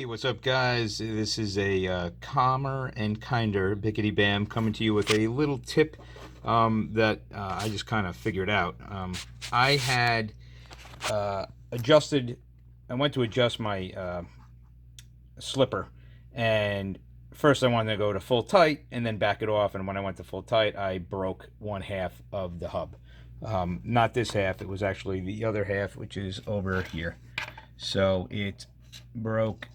Hey, what's up, guys? This is a calmer and kinder Bickety Bam coming to you with a little tip that I just kind of figured out. I had adjusted, I went to adjust my slipper, and first I wanted to go to full tight and then back it off. And when I went to full tight, I broke one half of the hub. Not this half, it was actually the other half, which is over here. So it broke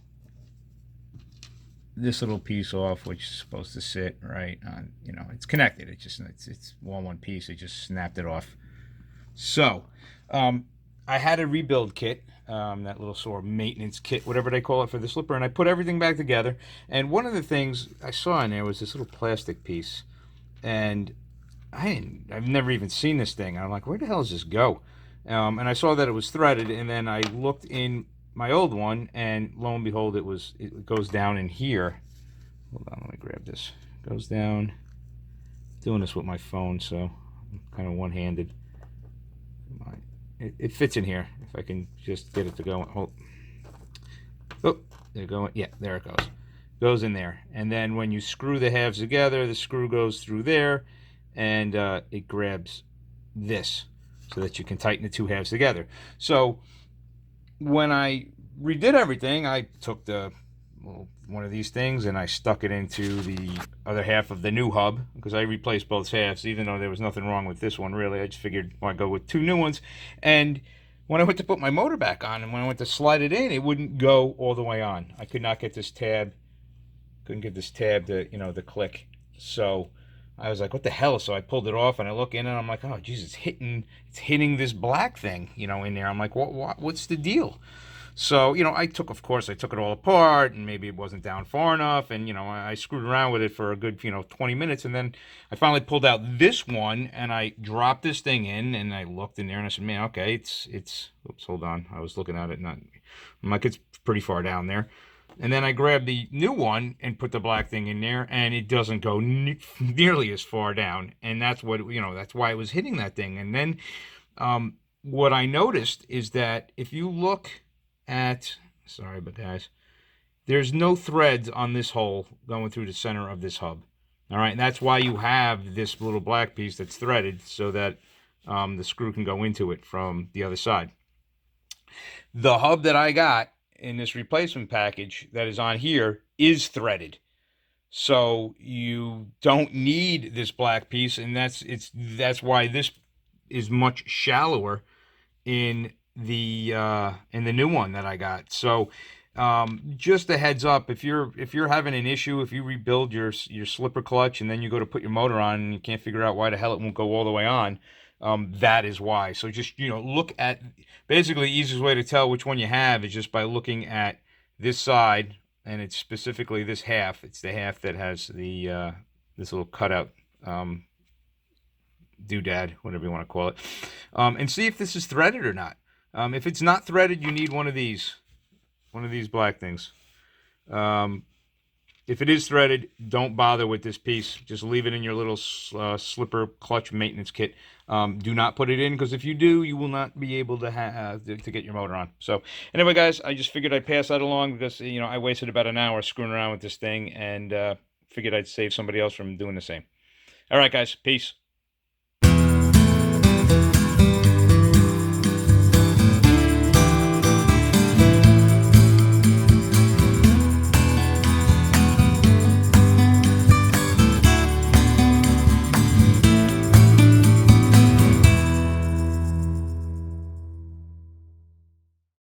this little piece off, which is supposed to sit right on, it's connected. It's one piece. It just snapped it off. So I had a rebuild kit, that little sort of maintenance kit, whatever they call it, for the slipper, and I put everything back together. And one of the things I saw in there was this little plastic piece, and I've never even seen this thing. I'm like, where the hell does this go? And I saw that it was threaded, and then I looked in my old one, and lo and behold, it goes down in here. Hold on, let me grab this. It goes down. I'm doing this with my phone, so I'm kind of one-handed. It fits in here. If I can just get it to go. Oh, there going. Yeah, there it goes. Goes in there, and then when you screw the halves together, the screw goes through there, and it grabs this, so that you can tighten the two halves together. So when I redid everything, I took one of these things and I stuck it into the other half of the new hub, because I replaced both halves, even though there was nothing wrong with this one, really. I just figured I'd go with two new ones. And when I went to put my motor back on, and when I went to slide it in, it wouldn't go all the way on. I could not get this tab, to click. So I was like, what the hell? So I pulled it off and I look in and I'm like, oh, geez, it's hitting this black thing, in there. I'm like, what's the deal? So, I took it all apart, and maybe it wasn't down far enough. And, I screwed around with it for a good, 20 minutes. And then I finally pulled out this one and I dropped this thing in, and I looked in there and I said, man, okay, oops, hold on. I was looking at it, I'm like, it's pretty far down there. And then I grabbed the new one and put the black thing in there, and it doesn't go nearly as far down. And that's that's why it was hitting that thing. And then what I noticed is that if you look at, sorry, but guys, there's no threads on this hole going through the center of this hub. All right, and that's why you have this little black piece that's threaded, so that the screw can go into it from the other side. The hub that I got in this replacement package that is on here is threaded, so you don't need this black piece, and that's why this is much shallower in the new one that I got. So just a heads up, if you're having an issue, if you rebuild your slipper clutch and then you go to put your motor on and you can't figure out why the hell it won't go all the way on, that is why. So just look at, basically the easiest way to tell which one you have is just by looking at this side, and it's specifically this half. It's the half that has the this little cutout doodad, whatever you want to call it, and see if this is threaded or not. If it's not threaded, you need one of these black things. If it is threaded, don't bother with this piece. Just leave it in your little slipper clutch maintenance kit. Do not put it in, because if you do, you will not be able to get your motor on. So anyway, guys, I just figured I'd pass that along, because I wasted about an hour screwing around with this thing, and figured I'd save somebody else from doing the same. All right, guys, peace.